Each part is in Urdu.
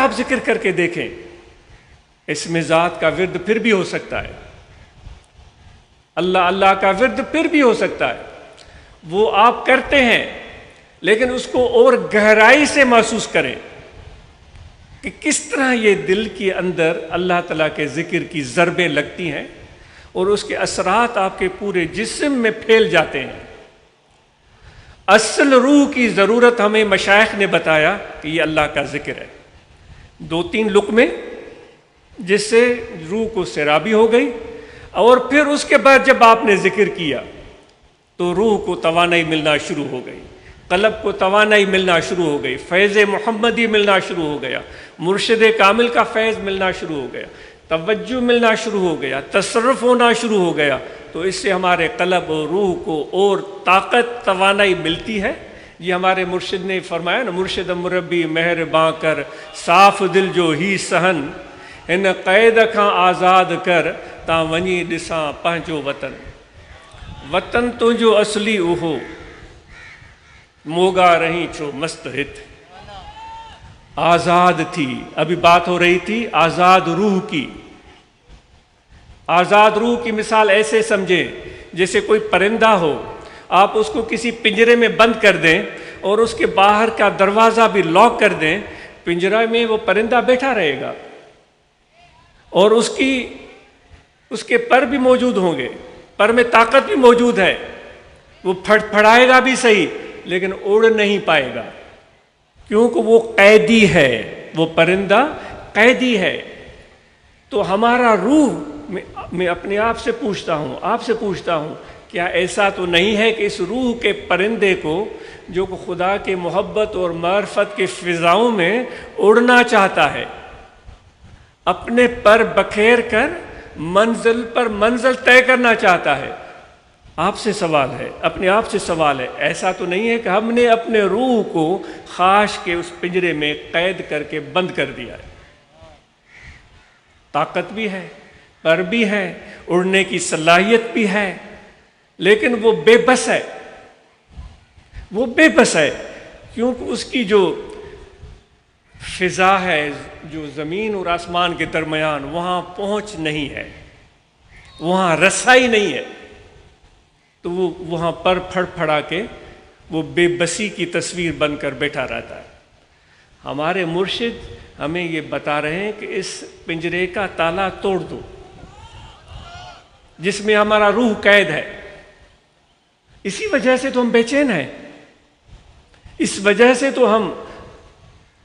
آپ ذکر کر کے دیکھیں، اسم ذات کا ورد پھر بھی ہو سکتا ہے، اللہ اللہ کا ورد پھر بھی ہو سکتا ہے، وہ آپ کرتے ہیں لیکن اس کو اور گہرائی سے محسوس کریں کہ کس طرح یہ دل کے اندر اللہ تعالیٰ کے ذکر کی ضربیں لگتی ہیں اور اس کے اثرات آپ کے پورے جسم میں پھیل جاتے ہیں۔ اصل روح کی ضرورت ہمیں مشائخ نے بتایا کہ یہ اللہ کا ذکر ہے، 2-3 لقمے جس سے روح کو سیرابی ہو گئی، اور پھر اس کے بعد جب آپ نے ذکر کیا تو روح کو توانائی ملنا شروع ہو گئی، قلب کو توانائی ملنا شروع ہو گئی، فیض محمدی ملنا شروع ہو گیا، مرشد کامل کا فیض ملنا شروع ہو گیا، توجہ ملنا شروع ہو گیا، تصرف ہونا شروع ہو گیا، تو اس سے ہمارے قلب اور روح کو اور طاقت توانائی ملتی ہے۔ یہ ہمارے مرشد نے فرمایا نا، مرشد مربی مہرباں کر صاف دل جو ہی سہن، ان قید کھاں آزاد کر تا ونی ڈساں پہنچو وطن، وطن تو جو اصلی اوہو موگا رہی چھو مست ہت۔ آزاد تھی، ابھی بات ہو رہی تھی آزاد روح کی۔ آزاد روح کی مثال ایسے سمجھیں جیسے کوئی پرندہ ہو، آپ اس کو کسی پنجرے میں بند کر دیں اور اس کے باہر کا دروازہ بھی لاک کر دیں، پنجرے میں وہ پرندہ بیٹھا رہے گا اور اس کے پر بھی موجود ہوں گے، پر میں طاقت بھی موجود ہے، وہ پھڑائے گا بھی صحیح لیکن اڑ نہیں پائے گا، کیونکہ وہ قیدی ہے، وہ پرندہ قیدی ہے۔ تو ہمارا روح، میں اپنے آپ سے پوچھتا ہوں، آپ سے پوچھتا ہوں، کیا ایسا تو نہیں ہے کہ اس روح کے پرندے کو جو خدا کے محبت اور معرفت کے فضاؤں میں اڑنا چاہتا ہے، اپنے پر بکھیر کر منزل پر منزل طے کرنا چاہتا ہے؟ آپ سے سوال ہے، اپنے آپ سے سوال ہے، ایسا تو نہیں ہے کہ ہم نے اپنے روح کو خاش کے اس پنجرے میں قید کر کے بند کر دیا ہے؟ طاقت بھی ہے، پر بھی ہے، اڑنے کی صلاحیت بھی ہے، لیکن وہ بے بس ہے، وہ بے بس ہے، کیونکہ اس کی جو فضا ہے، جو زمین اور آسمان کے درمیان، وہاں پہنچ نہیں ہے، وہاں رسائی نہیں ہے، تو وہ وہاں پر پھڑ پھڑا کے وہ بے بسی کی تصویر بن کر بیٹھا رہتا ہے۔ ہمارے مرشد ہمیں یہ بتا رہے ہیں کہ اس پنجرے کا تالا توڑ دو جس میں ہمارا روح قید ہے۔ اسی وجہ سے تو ہم بے چین ہیں، اس وجہ سے تو ہم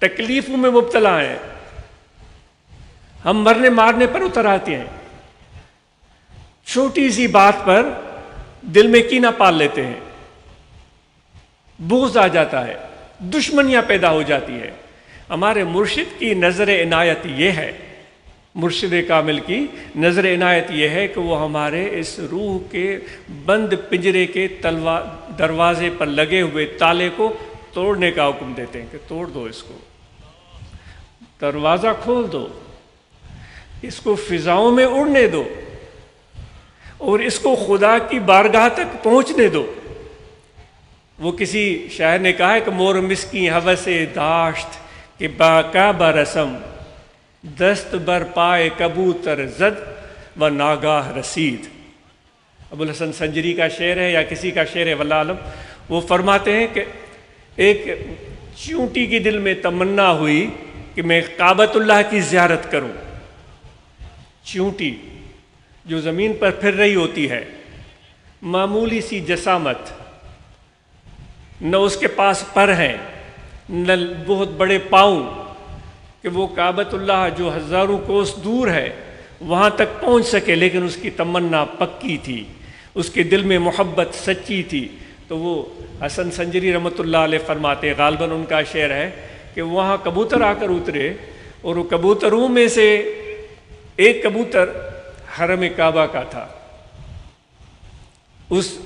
تکلیفوں میں مبتلا ہیں، ہم مرنے مارنے پر اتر آتے ہیں، چھوٹی سی بات پر دل میں کینہ پال لیتے ہیں، بغض آ جاتا ہے، دشمنیاں پیدا ہو جاتی ہے۔ ہمارے مرشد کی نظر عنایت یہ ہے، مرشد کامل کی نظر عنایت یہ ہے کہ وہ ہمارے اس روح کے بند پنجرے کے دروازے پر لگے ہوئے تالے کو توڑنے کا حکم دیتے ہیں کہ توڑ دو، اس کو دروازہ کھول دو، اس کو فضاؤں میں اڑنے دو اور اس کو خدا کی بارگاہ تک پہنچنے دو۔ وہ کسی شاعر نے کہا ہے کہ مور مسکی ہوس داشت کہ باقا برسم دست بر پائے کبوتر زد و ناگاہ رسید۔ ابوالحسن سنجری کا شعر ہے یا کسی کا شعر ہے واللہ عالم، وہ فرماتے ہیں کہ ایک چیونٹی کی دل میں تمنا ہوئی کہ میں کعبۃ اللہ کی زیارت کروں۔ چیونٹی جو زمین پر پھر رہی ہوتی ہے، معمولی سی جسامت، نہ اس کے پاس پر ہیں نہ بہت بڑے پاؤں، کہ وہ کعبۃ اللہ جو ہزاروں کوس دور ہے وہاں تک پہنچ سکے، لیکن اس کی تمنا پکی تھی، اس کے دل میں محبت سچی تھی۔ تو وہ حسن سنجری رحمۃ اللہ علیہ فرماتے، غالباً ان کا شعر ہے کہ وہاں کبوتر آ کر اترے اور وہ کبوتروں میں سے ایک کبوتر حرم کعبہ کا تھا۔ اس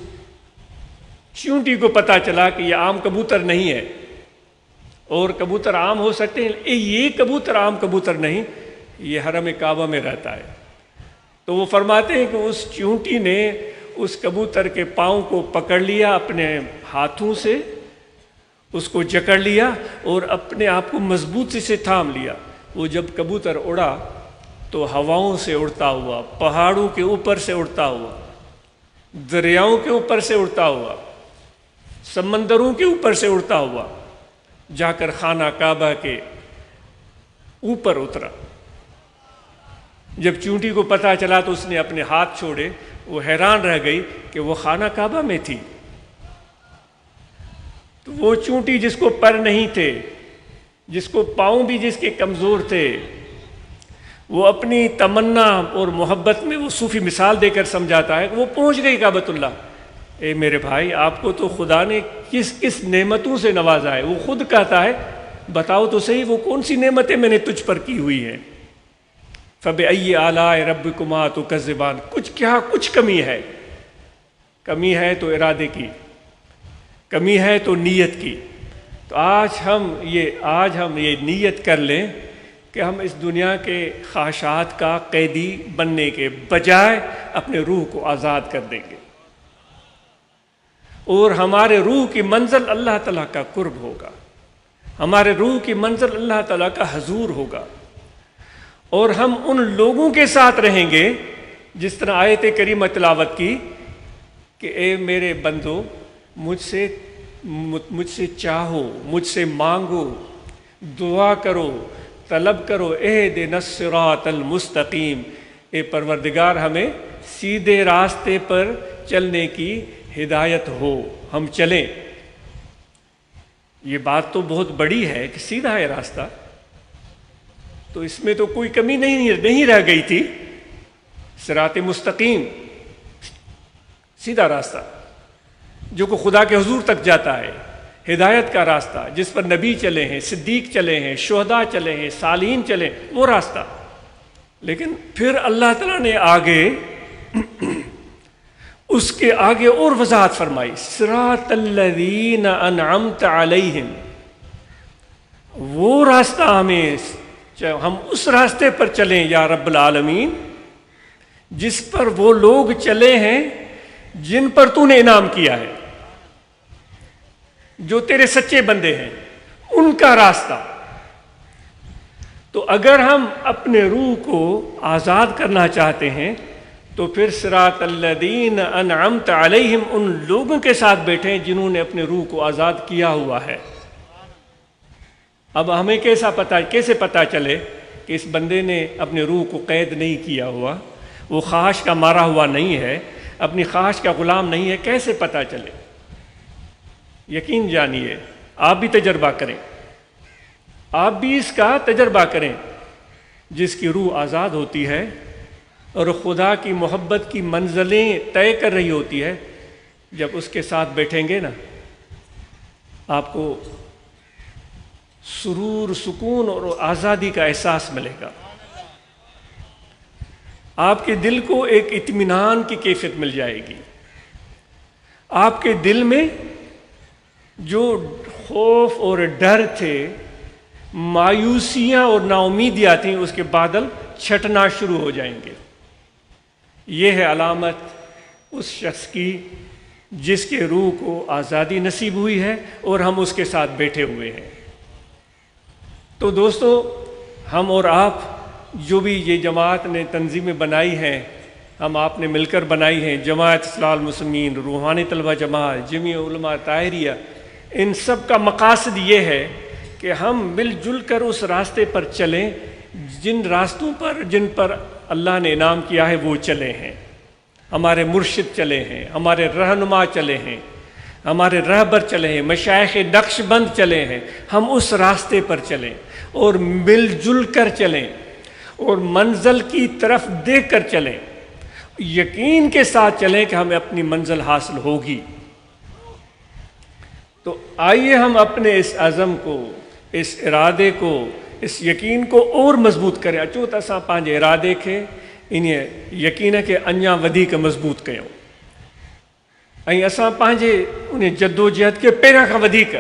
چیونٹی کو پتا چلا کہ یہ عام کبوتر نہیں ہے، اور کبوتر عام ہو سکتے ہیں، یہ کبوتر عام کبوتر نہیں، یہ حرم کعبہ میں رہتا ہے۔ تو وہ فرماتے ہیں کہ اس چیونٹی نے اس کبوتر کے پاؤں کو پکڑ لیا اپنے ہاتھوں سے، اس کو جکڑ لیا اور اپنے آپ کو مضبوطی سے تھام لیا۔ وہ جب کبوتر اڑا تو ہواؤں سے اڑتا ہوا، پہاڑوں کے اوپر سے اڑتا ہوا، دریاؤں کے اوپر سے اڑتا ہوا، سمندروں کے اوپر سے اڑتا ہوا جا کر خانہ کعبہ کے اوپر اترا۔ جب چونٹی کو پتہ چلا تو اس نے اپنے ہاتھ چھوڑے، وہ حیران رہ گئی کہ وہ خانہ کعبہ میں تھی۔ تو وہ چونٹی جس کو پر نہیں تھے، جس کو پاؤں بھی جس کے کمزور تھے، وہ اپنی تمنا اور محبت میں وہ صوفی مثال دے کر سمجھاتا ہے کہ وہ پہنچ گئی کعبۃ اللہ۔ اے میرے بھائی، آپ کو تو خدا نے کس کس نعمتوں سے نوازا ہے، وہ خود کہتا ہے بتاؤ تو صحیح وہ کون سی نعمتیں میں نے تجھ پر کی ہوئی ہیں۔ فَبِأَيِّ آلَاءِ رَبِّكُمَا تُكَذِّبَانِ، کچھ کمی ہے۔ کمی ہے تو ارادے کی، کمی ہے تو نیت کی۔ تو آج ہم یہ نیت کر لیں کہ ہم اس دنیا کے خواہشات کا قیدی بننے کے بجائے اپنے روح کو آزاد کر دیں گے، اور ہمارے روح کی منزل اللہ تعالیٰ کا قرب ہوگا، ہمارے روح کی منزل اللہ تعالیٰ کا حضور ہوگا، اور ہم ان لوگوں کے ساتھ رہیں گے جس طرح آیت کریمہ تلاوت کی کہ اے میرے بندو، مجھ سے چاہو، مجھ سے مانگو، دعا کرو، طلب کرو، اہدنا الصراط المستقیم، اے پروردگار ہمیں سیدھے راستے پر چلنے کی ہدایت ہو، ہم چلیں۔ یہ بات تو بہت بڑی ہے کہ سیدھا ہے راستہ، تو اس میں تو کوئی کمی نہیں رہ گئی تھی۔ صراط مستقیم، سیدھا راستہ جو کہ خدا کے حضور تک جاتا ہے، ہدایت کا راستہ جس پر نبی چلے ہیں، صدیق چلے ہیں، شہداء چلے ہیں، صالحین چلے، وہ راستہ۔ لیکن پھر اللہ تعالیٰ نے اس کے آگے اور وضاحت فرمائی، صراط الذین انعمت علیہم، وہ راستہ ہم اس راستے پر چلیں یا رب العالمین جس پر وہ لوگ چلے ہیں جن پر تو نے انعام کیا ہے، جو تیرے سچے بندے ہیں، ان کا راستہ۔ تو اگر ہم اپنے روح کو آزاد کرنا چاہتے ہیں تو پھر صراط الذین انعمت علیہم، ان لوگوں کے ساتھ بیٹھیں جنہوں نے اپنے روح کو آزاد کیا ہوا ہے۔ اب ہمیں کیسے پتہ چلے کہ اس بندے نے اپنے روح کو قید نہیں کیا ہوا، وہ خواہش کا مارا ہوا نہیں ہے، اپنی خواہش کا غلام نہیں ہے؟ کیسے پتہ چلے؟ یقین جانیے، آپ بھی تجربہ کریں، آپ بھی اس کا تجربہ کریں۔ جس کی روح آزاد ہوتی ہے اور خدا کی محبت کی منزلیں طے کر رہی ہوتی ہے، جب اس کے ساتھ بیٹھیں گے نا، آپ کو سرور، سکون اور آزادی کا احساس ملے گا۔ آپ کے دل کو ایک اطمینان کی کیفیت مل جائے گی۔ آپ کے دل میں جو خوف اور ڈر تھے، مایوسیاں اور نا امیدیاں تھیں، اس کے بادل چھٹنا شروع ہو جائیں گے۔ یہ ہے علامت اس شخص کی جس کے روح کو آزادی نصیب ہوئی ہے اور ہم اس کے ساتھ بیٹھے ہوئے ہیں۔ تو دوستو، ہم اور آپ جو بھی یہ جماعت نے تنظیمیں بنائی ہیں، ہم آپ نے مل کر بنائی ہیں، جماعت اصلاح المسلمین، روحانی طلبہ جماعت، جمعیہ علماء طاہریہ، ان سب کا مقاصد یہ ہے کہ ہم مل جل کر اس راستے پر چلیں جن پر اللہ نے انعام کیا ہے، وہ چلے ہیں۔ ہمارے مرشد چلے ہیں، ہمارے رہنما چلے ہیں، ہمارے رہبر چلے ہیں، مشائخ نقش بند چلے ہیں۔ ہم اس راستے پر چلیں اور مل جل کر چلیں اور منزل کی طرف دیکھ کر چلیں، یقین کے ساتھ چلیں کہ ہمیں اپنی منزل حاصل ہوگی۔ تو آئیے ہم اپنے اس عزم کو، اس ارادے کو، اس یقین کو اور مضبوط کریں۔ اچوت اساں پانچے ارادے کے انہیں یقین ہے کہ انیا ودیک مضبوط کیوں، اساں پانچے انہیں جدوجہد کے پیرا کا ودیک